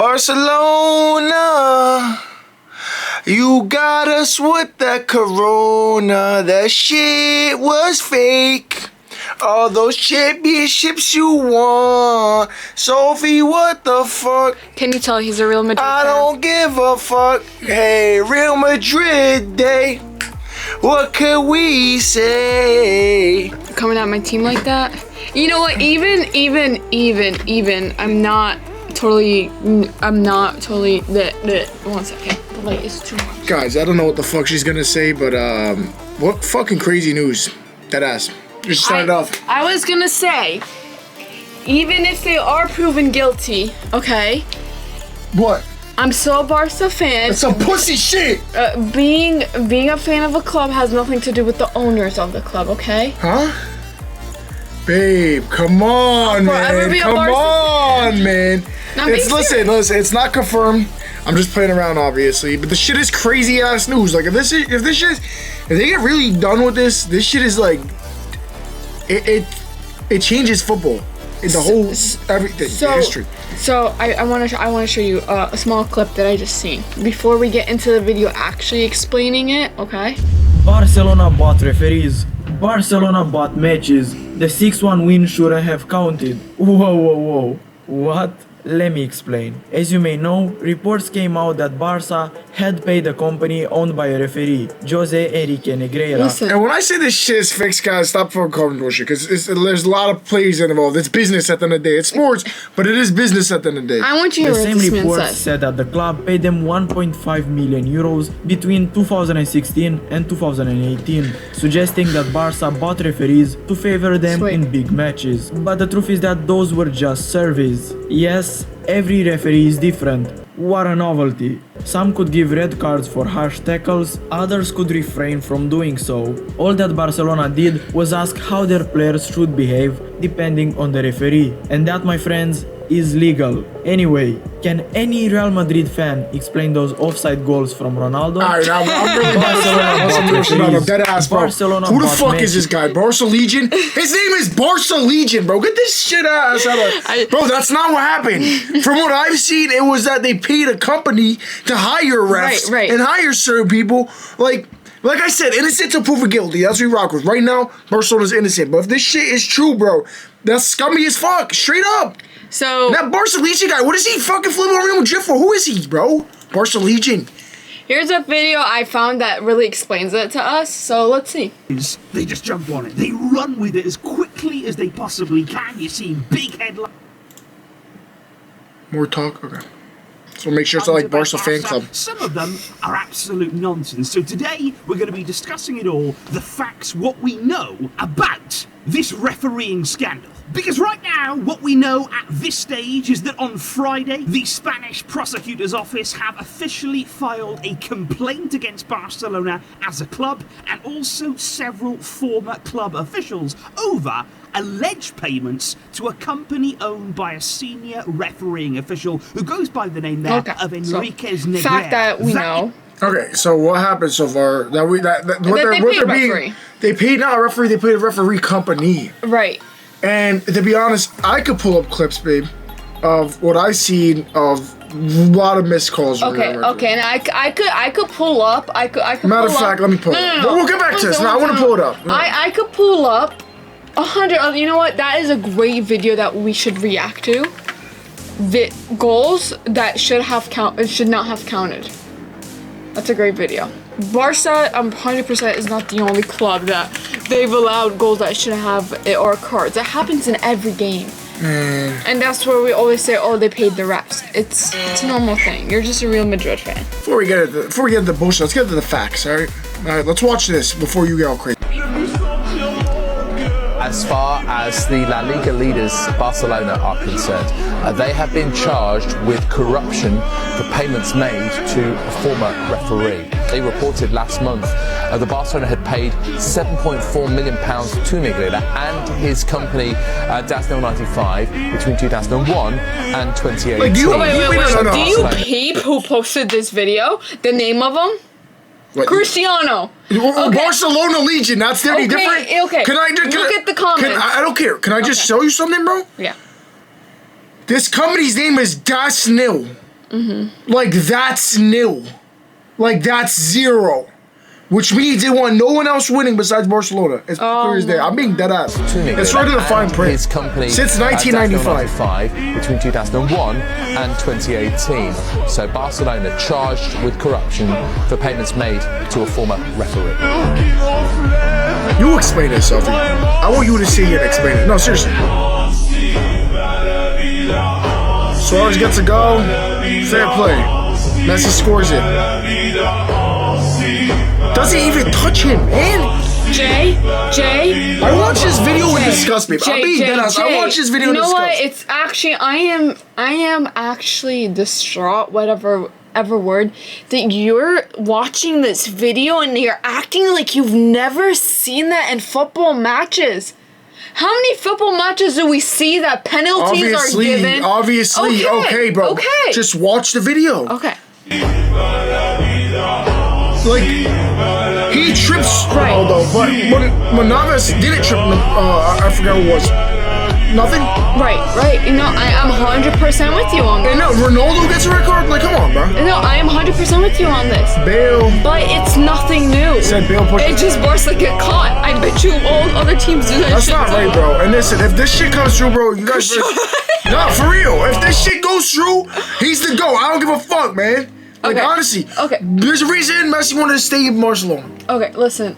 Barcelona, you got us with that corona. That shit was fake. All those championships you won. Sophie, what the fuck? Can you tell he's a Real Madrid I fan? don't give a fuck. Hey, Real Madrid Day. What could we say? Coming at my team like that? You know what? Even, I'm not totally. One second. The light is too much. Guys, I don't know what the fuck she's gonna say, but what fucking crazy news? Deadass. Just start it off. I was gonna say, even if they are proven guilty, okay? What? I'm still a Barca fan. It's some pussy shit. Being a fan of a club has nothing to do with the owners of the club, okay? Huh? Babe, come on, man. Come on, man. Listen, it's not confirmed. I'm just playing around, obviously, but the shit is crazy ass news. Like if they get really done with this shit is like, it changes football. The whole everything, the history. So I want to show you a small clip that I just seen before we get into the video actually explaining it. Okay. Barcelona bought referees. Barcelona bought matches. The 6-1 win shouldn't have counted. Whoa. What? Let me explain. As you may know, reports came out that Barca had paid a company owned by a referee, Jose Enrique Negreira. Listen. And when I say this shit is fixed, guys, stop fucking calling bullshit, because there's a lot of players involved. It's business at the end of the day. It's sports, but it is business at the end of the day. I want you to The hear same what this man report says. said that the club paid them 1.5 million euros between 2016 and 2018, suggesting that Barca bought referees to favor them in big matches. But the truth is that those were just surveys. Yes, every referee is different. What a novelty. Some could give red cards for harsh tackles, others could refrain from doing so. All that Barcelona did was ask how their players should behave depending on the referee. And that, my friends, is legal. Anyway, can any Real Madrid fan explain those offside goals from Ronaldo? Alright, I'm really Barcelona. Who the fuck is this guy? Barca Legion? His name is Barca Legion, bro. Get this shit ass out of... Bro, that's not what happened. From what I've seen, it was that they paid a company to hire refs and hire certain people. Like I said, innocent to proven guilty. That's what we rock with. Right now, Barcelona's innocent. But if this shit is true, bro, that's scummy as fuck. Straight up. So that Barca Legion guy, what is he fucking flipping on Real Madrid for? Who is he, bro? Barca Legion. Here's a video I found that really explains it to us. So let's see. They just jump on it. They run with it as quickly as they possibly can. You see big headlines. More talk? Okay. So make sure it's not like Barca fan club. Some of them are absolute nonsense. So today we're going to be discussing it all, the facts, what we know about this refereeing scandal. Because right now, what we know at this stage is that on Friday, the Spanish prosecutor's office have officially filed a complaint against Barcelona as a club and also several former club officials over alleged payments to a company owned by a senior refereeing official who goes by the name there of Enriquez Negreira. Fact that we know. Okay, so what happened so far? They paid not a referee, they paid a referee company. Right. And to be honest, I could pull up clips, babe, of what I seen of a lot of missed calls. Okay, and I could pull up. I could. Matter of fact, let me pull it up. We'll get back to this. Now I want to pull it up. I could pull up 100. You know what? That is a great video that we should react to. The goals that should not have counted. That's a great video. Barca, 100% is not the only club that they've allowed goals that shouldn't have or cards. That happens in every game. And that's where we always say, oh, they paid the refs. It's a normal thing. You're just a Real Madrid fan. Before we get into the bullshit, let's get to the facts, all right? All right, let's watch this before you get all crazy. As far as the La Liga leaders, Barcelona, are concerned, they have been charged with corruption for payments made to a former referee. They reported last month that Barcelona had paid £7.4 million to Negreira and his company Dasnil 95 between 2001 and 2018. Wait. Do you peep who posted this video? The name of him? What? Cristiano. Okay. Barcelona Legion. That's any different. Okay. Can I just look at the comments? I don't care. Can I just show you something, bro? Yeah. This company's name is Dasnil. Like, that's nil. Like, that's 0. Which means they want no one else winning besides Barcelona. It's clear as day. I'm being dead ass. It's right in the fine print. His company, since 1995. Between 2001 and 2018. So Barcelona charged with corruption for payments made to a former referee. You explain it, Sophie. I want you to see it and explain it. No, seriously. Suarez gets a go. Fair play. Messi scores it. Doesn't even touch him, man. Jay. I watched this video and disgust me. I'm being dead ass. I watched this video and disgust. You know what? It's actually I am actually distraught. Whatever word that you're watching this video and you're acting like you've never seen that in football matches. How many football matches do we see that penalties are given? Obviously, okay, bro. Okay. Just watch the video. Okay. Like, he trips Ronaldo, but when Navas didn't trip him, I forgot who it was. Nothing? Right. You know, I'm 100% with you on this. And no, Ronaldo gets a red card? Like, come on, bro. No, I am 100% with you on this. Bale. But it's nothing new. Said Bale pushed it just Barca get caught. I bet you all other teams do that. That's shit not too. right, bro. And listen, if this shit comes through, bro, you guys... No, for real. If this shit goes through, he's the GOAT. I don't give a fuck, man. Like, honestly. Okay. There's a reason Messi wanted to stay in Barcelona. Okay, listen,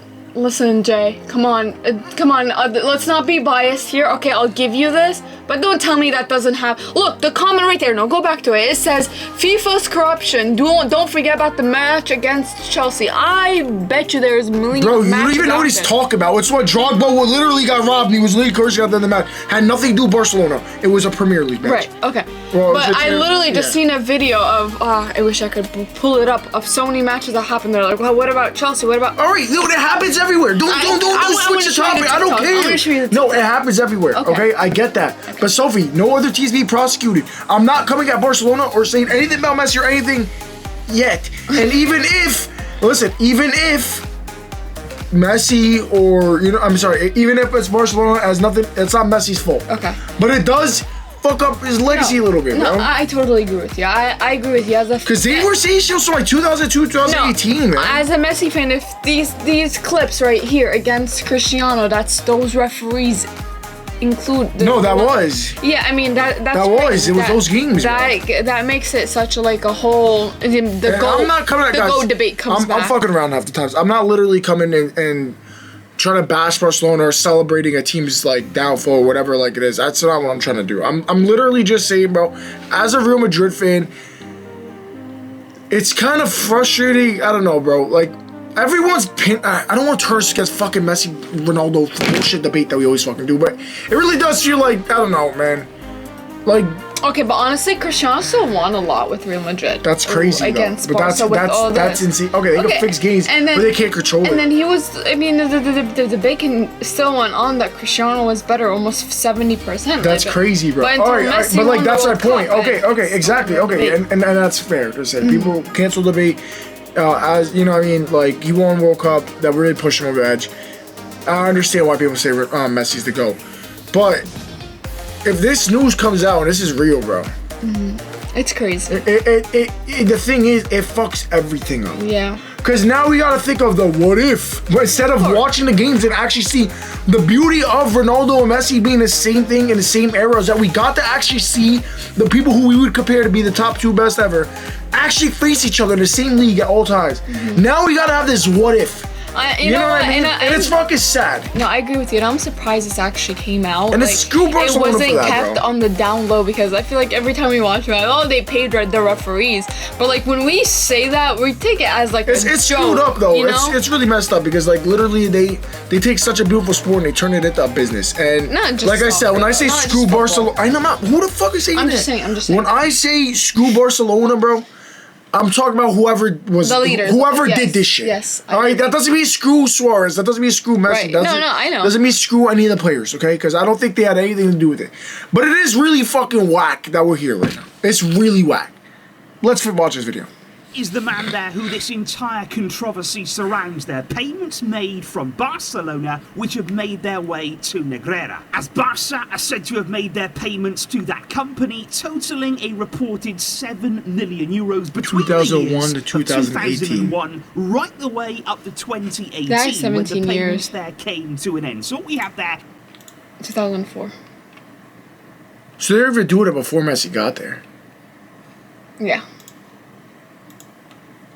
Jay. Come on. Let's not be biased here. Okay, I'll give you this, but don't tell me that doesn't have. Look, the comment right there. No, go back to it. It says FIFA's corruption. Don't forget about the match against Chelsea. I bet you there's millions. Bro, of you don't matches even know what he's talking about. It's what Drogba literally got robbed. And he was literally cursing out the match. Had nothing to do with Barcelona. It was a Premier League match. Right. Okay. Well, but I literally just seen a video of. I wish I could pull it up of so many matches that happened. They're like, well, what about Chelsea? What about? All right, no, that happens everywhere. Don't switch the topic. I don't care. No, it happens everywhere. Okay, I get that. Okay. But Sophie, no other teams being prosecuted. I'm not coming at Barcelona or saying anything about Messi or anything yet. And even if Messi or even if it's Barcelona has nothing, it's not Messi's fault. Okay. But it does fuck up his legacy a little bit, bro. No, I totally agree with you. I agree with you as a. Because they were saying shit from like 2002, 2018, man. As a Messi fan, if these clips right here against Cristiano, those referees include. No, that was. Yeah, I mean that was. It was those games. That makes it such a whole. I'm not coming at the GOAT debate comes back. I'm fucking around half the times. I'm not literally coming and trying to bash Barcelona or celebrating a team's like downfall or whatever like it is. That's not what I'm trying to do. I'm literally just saying, bro, as a Real Madrid fan, it's kind of frustrating. I don't know, bro. Like, everyone's I don't want to turn against fucking Messi, Ronaldo bullshit debate that we always fucking do, but it really does feel like, I don't know, man. Like, okay, but honestly, Cristiano still won a lot with Real Madrid. That's crazy, against though. But that's insane. Okay, they can fix games, but they can't control it. And then he was, I mean, the debate still went on that Cristiano was better, almost 70%. That's crazy, bro. But, but like, that's my point. Okay, exactly. Okay, and that's fair to say. People cancel debate. As you know, I mean, like, he won World Cup, that really pushed him over the edge. I understand why people say Messi's the GOAT, but if this news comes out and this is real, bro, it's crazy. The thing is, it fucks everything up. Yeah. Because now we gotta think of the what if, but instead of watching the games and actually see the beauty of Ronaldo and Messi being the same thing in the same era, is that we got to actually see the people who we would compare to be the top 2 best ever actually face each other in the same league at all times. Now we gotta have this what if. You know what I mean? And it's fucking sad. No, I agree with you. And I'm surprised this actually came out. And it's screw Barcelona for that, it wasn't kept on the down low, because I feel like every time we watch it, they paid the referees. But like, when we say that, we take it as like it's screwed up though. It's really messed up, because like literally they take such a beautiful sport and they turn it into a business. And like I said, when I say screw Barcelona, I know not who the fuck is saying that. I'm just saying. When I say screw Barcelona, bro, I'm talking about whoever was the leaders. Whoever did this shit. Yes. All right. That doesn't mean screw Suarez. That doesn't mean screw Messi. Right. No, I know. Doesn't mean screw any of the players. Okay, because I don't think they had anything to do with it. But it is really fucking whack that we're here right now. It's really whack. Let's watch this video. is the man there who this entire controversy surrounds there. Payments made from Barcelona which have made their way to Negreira, as Barca are said to have made their payments to that company totaling a reported €7 million between 2001 to 2001 right the way up to 2018 That's 17 when the payments years. there came to an end. So what we have there 2004. So they were doing it before Messi got there. Yeah.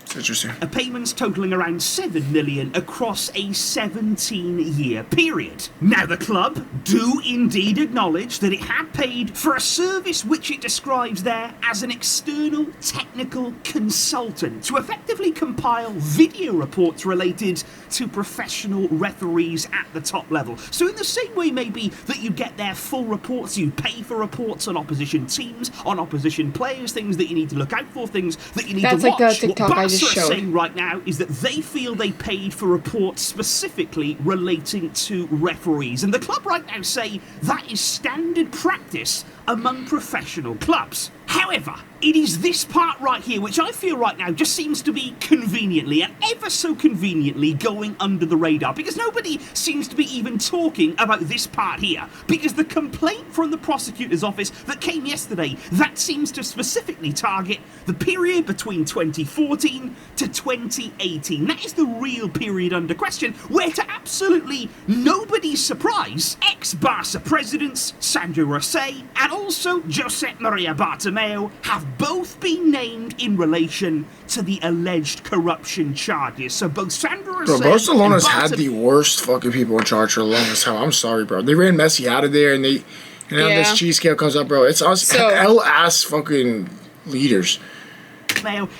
It's interesting. payments totaling around $7 million across a 17-year period. Now the club do indeed acknowledge that it had paid for a service which it describes there as an external technical consultant to effectively compile video reports related to professional referees at the top level. So in the same way maybe that you get their full reports, you pay for reports on opposition teams, on opposition players, things that you need to look out for, things that you need to watch. That's like the TikTok I just showed. Saying right now is that they feel they paid for reports specifically relating to referees, and the club right now say that is standard practice among professional clubs. However, it is this part right here which I feel right now just seems to be conveniently, and ever so conveniently, going under the radar, because nobody seems to be even talking about this part here, because the complaint from the prosecutor's office that came yesterday, that seems to specifically target the period between 2014 to 2018. That is the real period under question, where to absolutely nobody's surprise, ex-Barca presidents Sandro Rosell and also Josep Maria Bartomeu have both been named in relation to the alleged corruption charges. So both Sandro Rosell Bro, Barcelona's had the worst fucking people in charge for the longest time. I'm sorry, bro. They ran Messi out of there, and now this cheesecake comes up, bro. It's us L-ass fucking leaders.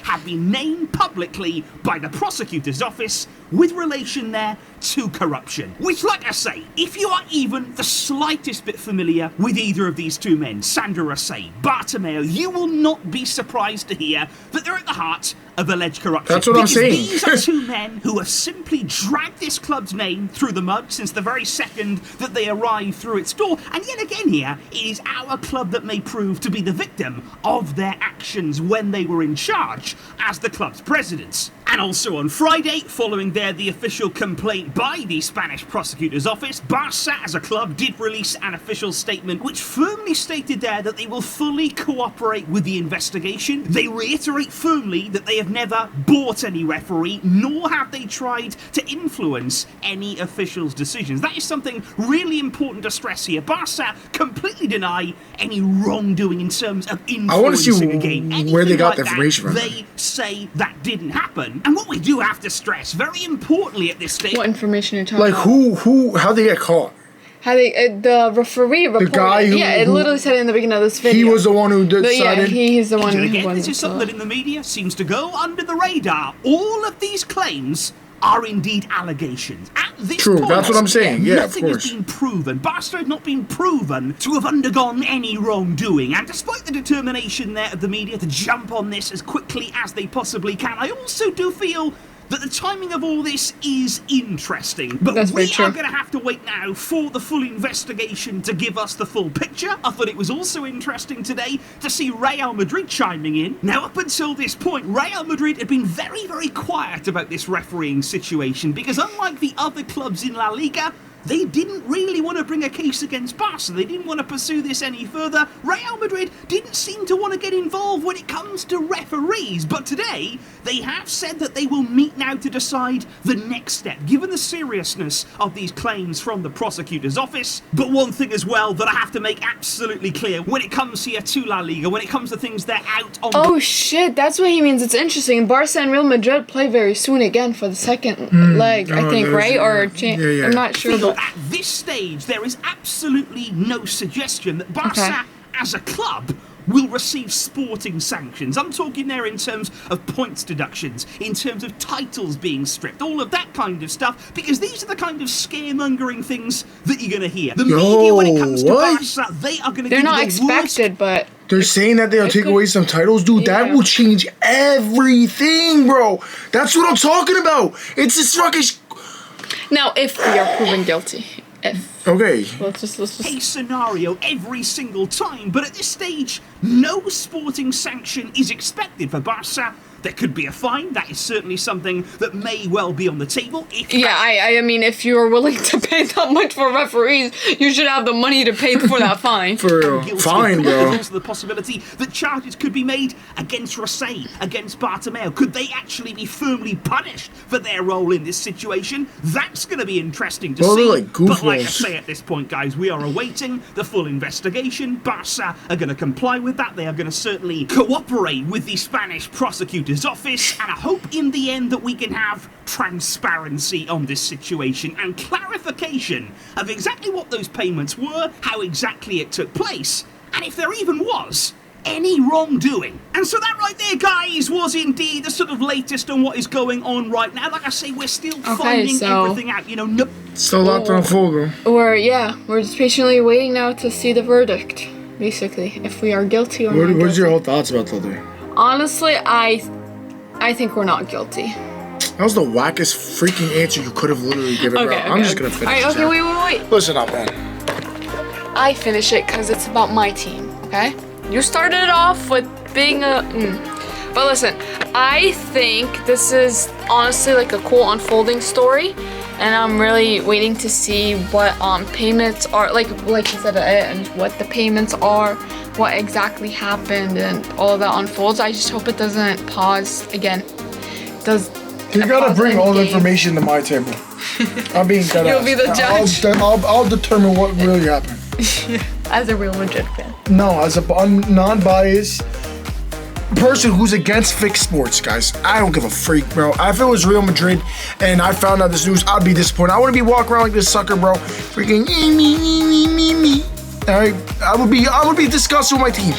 Have been named publicly by the prosecutor's office with relation there to corruption. Which, like I say, if you are even the slightest bit familiar with either of these two men, Sandro Rosell, Bartomeu, you will not be surprised to hear that they're at the heart of alleged corruption. That's what I'm saying. These are two men who have simply dragged this club's name through the mud since the very second that they arrived through its door. And yet again here, it is our club that may prove to be the victim of their actions when they were in charge as the club's presidents. And also on Friday, following the official complaint by the Spanish prosecutor's office, Barca as a club did release an official statement which firmly stated there that they will fully cooperate with the investigation. They reiterate firmly that they have never bought any referee, nor have they tried to influence any officials' decisions. That is something really important to stress here. Barca completely deny any wrongdoing in terms of influencing I want to see a game. where they got like the information from. They say that didn't happen. And what we do have to stress, very importantly at this stage... What information are you talking about? How'd they get caught? How they, the referee reported. The guy who... it literally said it in the beginning of this video. He was the one who decided... he's the one and who again, won this is something that in the media seems to go under the radar. All of these claims are indeed allegations. At this point, that's what I'm saying. Yeah, nothing of course. has been proven. Barca has not been proven to have undergone any wrongdoing. And despite the determination there of the media to jump on this as quickly as they possibly can, I also do feel that the timing of all this is interesting. But we are going to have to wait now for the full investigation to give us the full picture. I thought it was also interesting today to see Real Madrid chiming in. Now, up until this point, Real Madrid had been very, very quiet about this refereeing situation, because unlike the other clubs in La Liga, they didn't really want to bring a case against Barca. They didn't want to pursue this any further. Real Madrid didn't seem to want to get involved when it comes to referees. But today, they have said that they will meet now to decide the next step, given the seriousness of these claims from the prosecutor's office. But one thing as well that I have to make absolutely clear, when it comes here to La Liga, when it comes to things that are out on... Oh shit, that's what he means. It's interesting. Barca and Real Madrid play very soon again for the second leg, I think, right? Or I'm not sure. At this stage, there is absolutely no suggestion that Barca, as a club, will receive sporting sanctions. I'm talking there in terms of points deductions, in terms of titles being stripped, all of that kind of stuff, because these are the kind of scaremongering things that you're going to hear. The media, when it comes to Barca, they are going to... They're not expected, but... They're saying that they'll take away some titles, dude. Yeah. That will change everything, bro. That's what I'm talking about. It's this fucking... Now, if we are proven guilty. Okay. Let's just a scenario every single time, but at this stage, no sporting sanction is expected for Barca there could be a fine. That is certainly something that may well be on the table. I mean, if you're willing to pay that much for referees, you should have the money to pay for that fine. For real. Fine, bro. There's also the possibility that charges could be made against Rosé, against Bartomeu. Could they actually be firmly punished for their role in this situation? That's going to be interesting to see. Like but like I say at this point, guys, we are awaiting the full investigation. Barca are going to comply with that. They are going to certainly cooperate with the Spanish prosecutor's office, and I hope in the end that we can have transparency on this situation and clarification of exactly what those payments were, how exactly it took place, and if there even was any wrongdoing. And so that right there, guys, was indeed the sort of latest on what is going on right now. Like I say, we're still finding everything out, you know. Still a lot to unfold, bro. We're just patiently waiting now to see the verdict, basically, if we are guilty or not. What's your whole thoughts about that day? Honestly, I think we're not guilty. That was the wackest freaking answer you could have literally given, bro. I'm just gonna finish it. Alright, wait. Listen up, man. I finish it because it's about my team, okay? You started it off with being a... But listen, I think this is honestly like a cool unfolding story, and I'm really waiting to see what payments are, like you said, and what the payments are, what exactly happened, and all of that unfolds. I just hope it doesn't pause again. You gotta bring all the information to my table. I'm being cut You'll be the judge. I'll determine what really happened. As a Real Madrid fan. No, as a non-biased person who's against fixed sports, guys. I don't give a freak, bro. If it was Real Madrid and I found out this news, I'd be disappointed. I wouldn't be walking around like this sucker, bro. Freaking me. Alright? I would be disgusted with my team.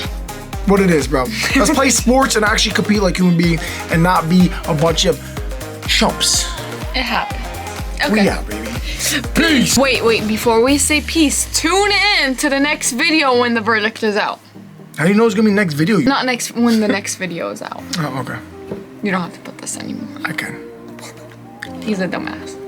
What it is, bro. Let's play sports and actually compete like human beings and not be a bunch of chumps. It happens. Okay. We out, baby. Peace! Wait, before we say peace, tune in to the next video when the verdict is out. How do you know it's gonna be next video? Not when the next video is out. Oh, okay. You don't have to put this anymore. I can. He's a dumbass.